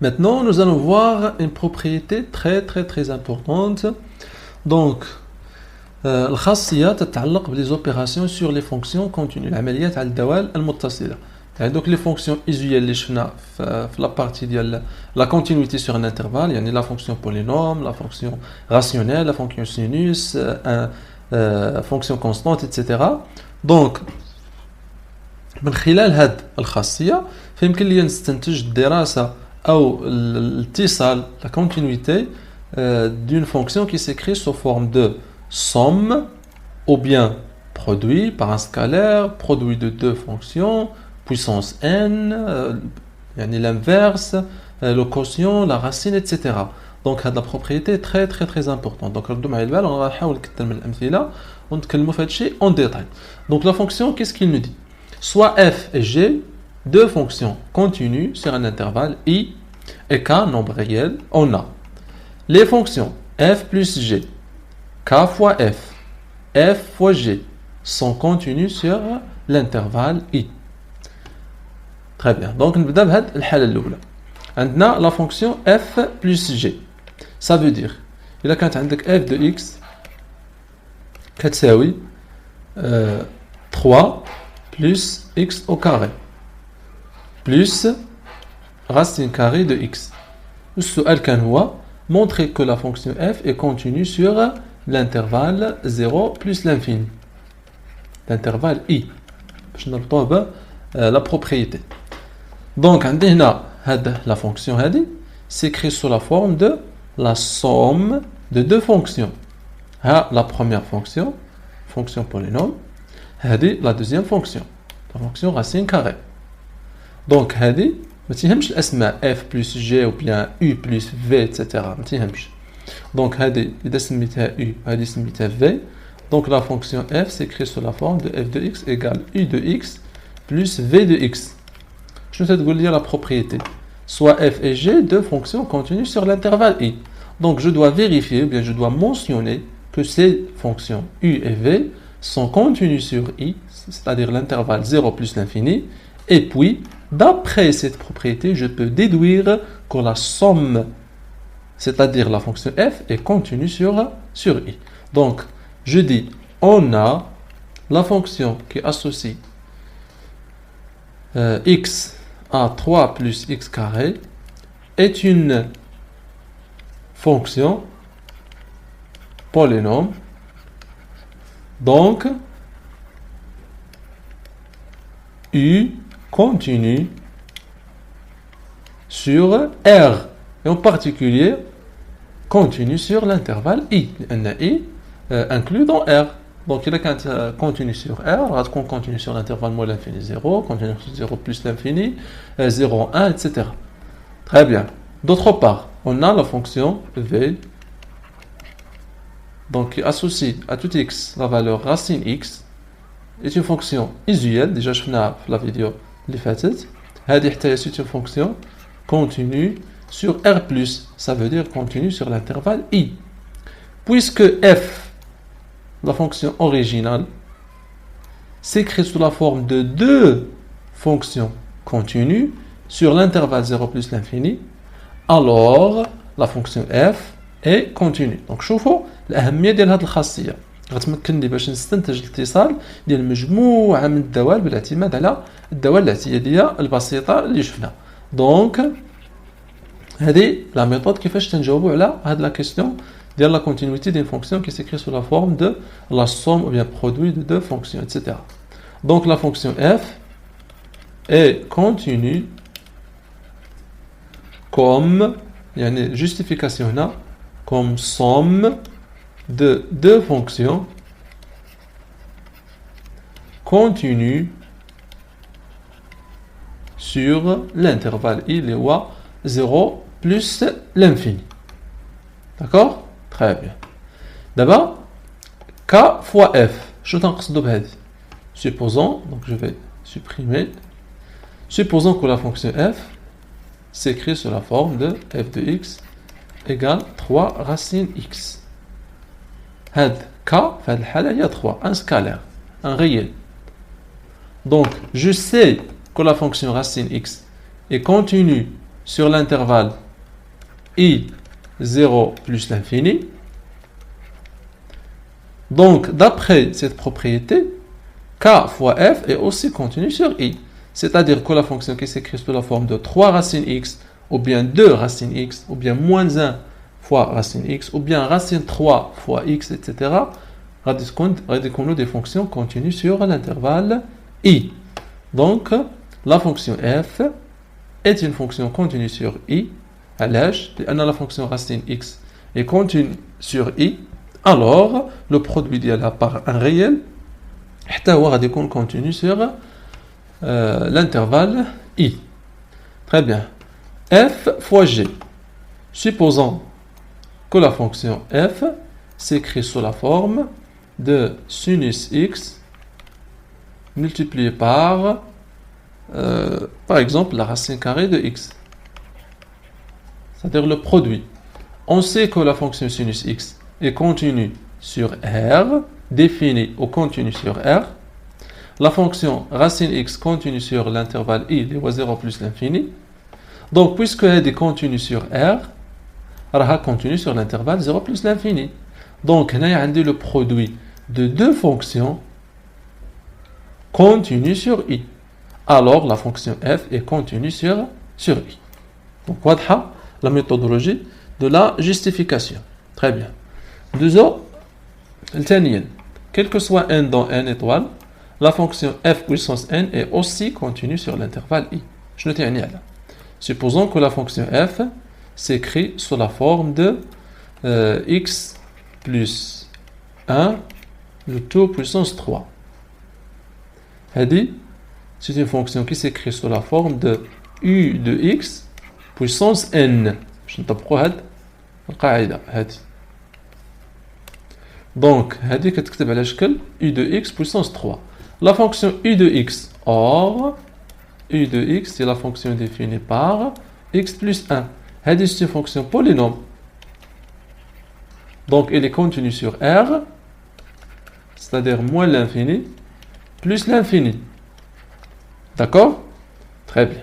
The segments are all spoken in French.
Maintenant, nous allons voir une propriété très importante. Donc, الخاصية تتعلق les opérations sur les fonctions continues. العمليات على الدوال المتصلة. Donc les fonctions usuelles اللي شفنا في la partie ديال la continuité sur un intervalle, يعني la fonction polynôme, la fonction rationnelle, la fonction sinus, fonction constante, etc. Donc من خلال هذه الخاصية فيمكن لي نستنتج الدراسة أو الاتصال la continuité d'une fonction qui s'écrit sous forme de somme ou bien produit par un scalaire, produit de deux fonctions, puissance n, l'inverse, le quotient, la racine, etc. Donc la propriété est très importante. Donc on va essayer de en détail. Donc la fonction, qu'est-ce qu'il nous dit? Soit f et g, deux fonctions continues sur un intervalle i et k, nombre réel, on a les fonctions f plus g, k fois f fois g sont continues sur l'intervalle i. Très bien. Donc on va voir la fonction f plus g. Ça veut dire il a quand f de x كتساوي 3 plus x au carré plus racine carrée de x. السؤال كان هو montrer que la fonction f est continue sur l'intervalle 0 plus l'infini. L'intervalle i. Je ne pas la propriété. Donc, la fonction s'écrit sous la forme de la somme de deux fonctions. La première fonction, fonction polynôme, la deuxième fonction, la fonction racine carrée. Donc, ما تيهمش الاسماء f plus g ou bien u plus v etc. ما تيهمش. Donc إذا سميتها u هذه سميتها v. Donc la fonction f s'écrit sous la forme de f de x égale u de x plus v de x. Je vais vous lire la propriété. Soit f et g, deux fonctions continues sur l'intervalle i. Donc je dois vérifier, ou bien je dois mentionner que ces fonctions u et v sont continues sur i, c'est-à-dire l'intervalle 0 plus l'infini. Et puis, d'après cette propriété, je peux déduire que la somme, c'est-à-dire la fonction f, est continue sur i. Donc, je dis, on a la fonction qui associe x à 3 plus x carré est une fonction polynôme. Donc, u continue sur R, et en particulier continue sur l'intervalle I. I inclus dans R. Donc il est continue sur R, on continue sur l'intervalle moins l'infini 0, continue sur 0 plus l'infini, 0, 1, etc. Très bien. D'autre part, on a la fonction V, donc qui associe à tout x la valeur racine x, est une fonction usuelle, déjà je fais la vidéo اللي فاتت. هذه حتى c'est une fonction continue sur R+, ça veut dire continue sur l'intervalle I. Puisque f, la fonction originale, s'écrit sous la forme de deux fonctions continues sur l'intervalle 0 plus l'infini, alors la fonction f est continue. Donc شوفوا الأهمية ديال هذه الخاصية. غتمكنني باش نستنتج الاتصال ديال مجموعه من الدوال بالاعتماد على الدوال الاعتياديه البسيطه اللي شفنا. دونك هذه لا ميثود كيفاش تنجاوبوا على هاد لا كيسيون ديال لا كونتينيتي ديال فونكسيون كي سيكري سو لا فورم دو لا somme ou bien produit de deux fonctions, etc. Donc la fonction f est continue comme يعني justification هنا comme somme de deux fonctions continues sur l'intervalle i اللي هو 0 plus l'infini. D'accord? Très bien. D'abord, k fois f. شو تنقصدو بهذه؟ Supposons, donc je vais supprimer. Supposons que la fonction f s'écrit sous la forme de f de x égale 3 racine x. هاد k في هذه الحالة هي 3, un scalaire, un réel. Donc, je sais que la fonction racine x est continue sur l'intervalle I0 plus l'infini. Donc, d'après cette propriété, K fois F est aussi continu sur I. C'est-à-dire que la fonction qui s'écrit sous la forme de 3 racines X, ou bien 2 racines X, ou bien moins 1 fois racine X, ou bien racine 3 fois X, etc. Radicons-nous des fonctions continues sur l'intervalle I. Donc, la fonction F est une fonction continue sur I. علاش؟ لأن la fonction racine X est continue sur I. Alors, le produit ديالها par un réel حتى هو غادي يكون continu sur l'intervalle I. Très bien. F fois G. Supposons que la fonction F s'écrit sous la forme de sinus X multiplié par exemple, la racine carrée de X. C'est-à-dire le produit. On sait que la fonction sinus X est continue sur R, définie ou continue sur R. La fonction racine X continue sur l'intervalle I, de 0 plus l'infini. Donc, puisque elle est continue sur R, elle continue sur l'intervalle 0 plus l'infini. Donc, on a le produit de deux fonctions continues sur I. Alors, la fonction F est continue sur I. Donc, voilà la méthodologie de la justification. Très bien. Deuxième, quel que soit n dans n étoile, la fonction f puissance n est aussi continue sur l'intervalle I. Je ne tiens rien là. Supposons que la fonction f s'écrit sous la forme de x plus 1, le tout puissance 3. C'est une fonction qui s'écrit sous la forme de u de x puissance n. Je نطبقوا هاد القاعدة هذه. Donc, هذه كتكتب على شكل u de x puissance 3. La fonction u de x, or u de x c'est la fonction définie par x plus 1. هذه c'est une fonction polynôme. Donc, elle est continue sur R, c'est-à-dire moins l'infini plus l'infini. D'accord? Très bien.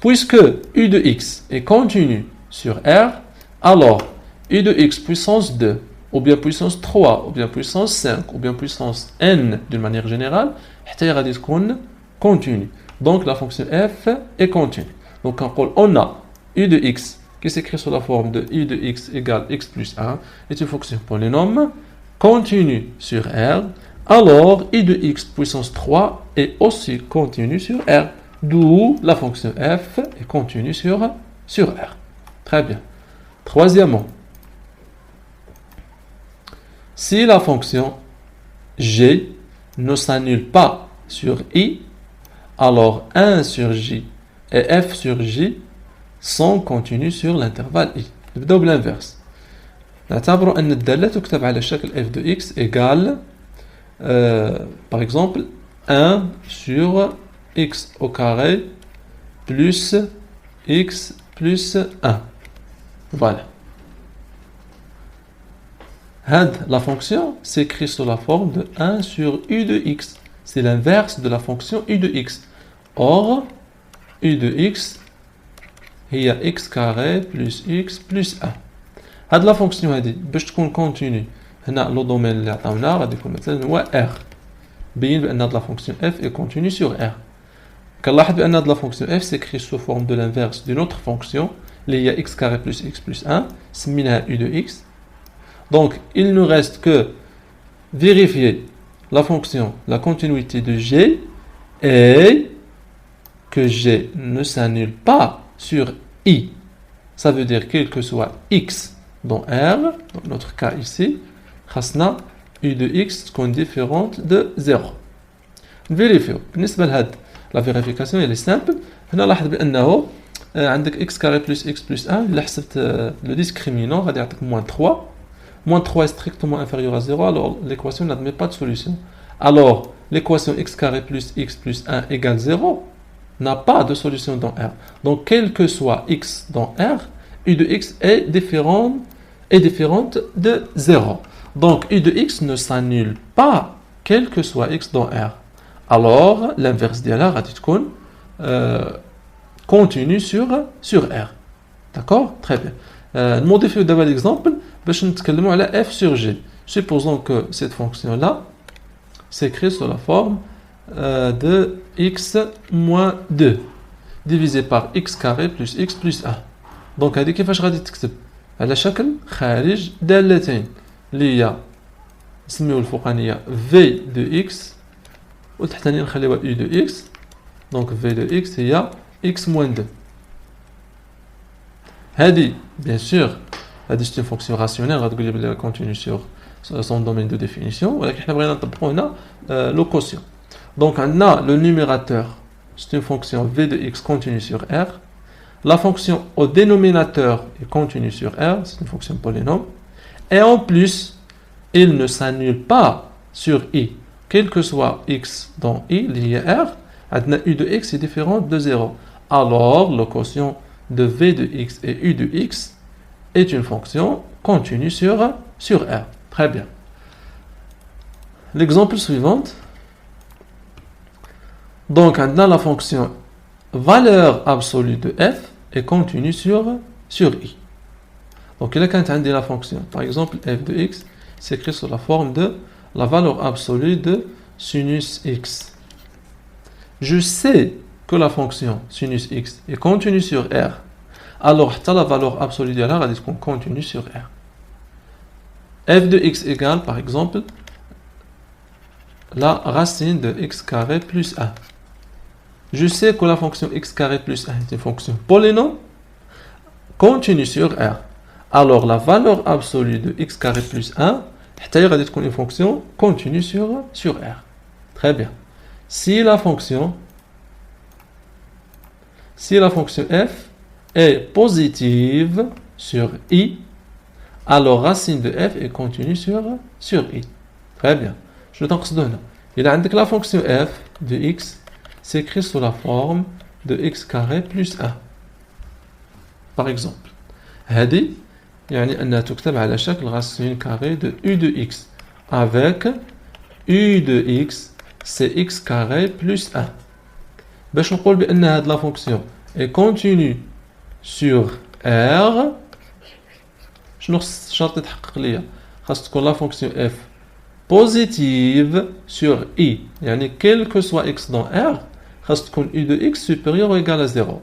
Puisque u de x est continue sur R, alors u de x puissance 2, ou bien puissance 3, ou bien puissance 5, ou bien puissance n d'une manière générale, est continue. Donc la fonction f est continue. Donc quand on a u de x qui s'écrit sous la forme de u de x égale x plus 1, est une fonction polynôme continue sur R, alors u de x puissance 3 est aussi continue sur R. D'où la fonction f est continue sur R. Très bien. Troisièmement, si la fonction g ne s'annule pas sur i, alors 1 sur j et f sur j sont continus sur l'intervalle i. نبداو بالانفيرس. نعتبر أن الدالة تكتب على شكل f de x égale par exemple 1 sur x au carré plus x plus 1. Voilà. La fonction s'écrit sous la forme de 1 sur u de x. C'est l'inverse de la fonction u de x. Or, u de x هي x carré plus x plus 1. هاد la fonction هادي باش تكون continue هنا لو دومين اللي عطاونا غادي يكون مثلا هو r. بين بأن هاد la fonction f est continue sur r. كنلاحظ بأن هاد la fonction f s'écrit sous forme de l'inverse d'une autre fonction اللي هي x carré plus x plus 1 سميناها u de x. Donc, il ne reste que vérifier la fonction, la continuité de g et que g ne s'annule pas sur i. Ça veut dire quel que soit x dans R, dans notre cas ici, خاصنا u de x qu'on différente de 0. Vérifions. بالنسبة لهاد la vérification elle est simple. هنا لاحظ بأنه عندك x carré plus x plus 1 إلا حسبت le discriminant غادي يعطيك moins 3. Moins 3 est strictement inférieur à 0, alors l'équation n'admet pas de solution. Alors, l'équation x carré plus x plus 1 égale 0 n'a pas de solution dans R. Donc, quel que soit x dans R, u de x est différente de 0. Donc, u de x ne s'annule pas, quel que soit x dans R. Alors, l'inverse d'Yala, continue sur R. D'accord? Très bien. Modifions d'abord l'exemple. Nous allons f sur g. Supposons que cette fonction-là s'écrit sous la forme de x moins 2 divisé par x carré plus x plus 1. Donc, هذه كيفاش غادي تكتب على شكل خارج دالتين اللي هي نسميو الفوقانيه v de x والتحتانيه نخليوها u de x. Donc v de x هي x moins 2. هذه bien sûr هذه c'est une fonction rationnelle غتقول لي بلي continue sur son domaine de définition ولكن حنا بغينا نطبقوا هنا le quotient. Donc on a le numérateur, c'est une fonction v de x continue sur R. La fonction au dénominateur est continue sur R, c'est une fonction polynôme. Et en plus, il ne s'annule pas sur i. Quel que soit x dans i, lié R, u de x est différent de 0. Alors, le quotient de v de x et u de x est une fonction continue sur R. Très bien. L'exemple suivant. Donc, on a la fonction valeur absolue de f est continue sur i. Donc, il y a la fonction, par exemple, f de x s'écrit sous la forme de la valeur absolue de sinus x. Je sais que la fonction sinus x est continue sur R. Alors, la valeur absolue de R est continue sur R. f de x égale, par exemple, la racine de x carré plus 1. Je sais que la fonction x carré plus 1 est une fonction polynôme continue sur R. Alors, la valeur absolue de x carré plus 1 est une fonction continue sur R. Très bien. Si la fonction f est positive sur i, alors racine de f est continue sur i. Très bien. Je t'en donne. Il a la fonction f de x s'écrit sous la forme de x carré plus 1. Par exemple, هذه يعني أنها تكتب على شكل racine carrée de u de x avec u de x c'est x carré plus 1. باش نقول بأن هذه la fonction est continue sur R. شنو الشرط يتحقق ليا؟ خاص تكون la fonction f positive sur i. يعني quel que soit x dans R خاص تكون u de x supérieur ou égal à 0.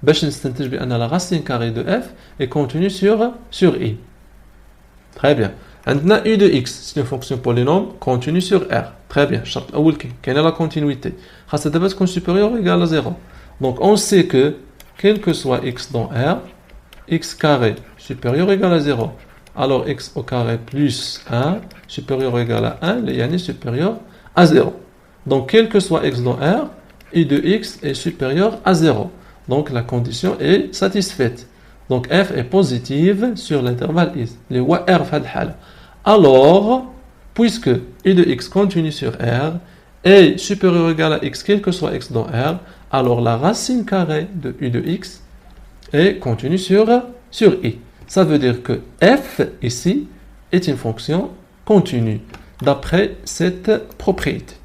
باش نستنتج بأن la racine carrée de f est continue sur i. Très bien. عندنا u de x, c'est une fonction polynôme continue sur R. Très bien. الشرط الأول كاينة la continuité. خاصها دابا تكون supérieur ou égal à 0. Donc on sait que quel que soit x dans R, x carré supérieur ou égal à 0. Alors x au carré plus 1 supérieur ou égal à 1, يعني supérieur à 0. Donc quel que soit x dans R, u de x est supérieur à 0. Donc la condition est satisfaite. Donc f est positive sur l'intervalle is. Les R في هذه الحالة. Alors, puisque u de x continue sur R est supérieur ou égal à x, quel que soit x dans R, alors la racine carrée de u de x est continue sur i. Ça veut dire que f ici est une fonction continue d'après cette propriété.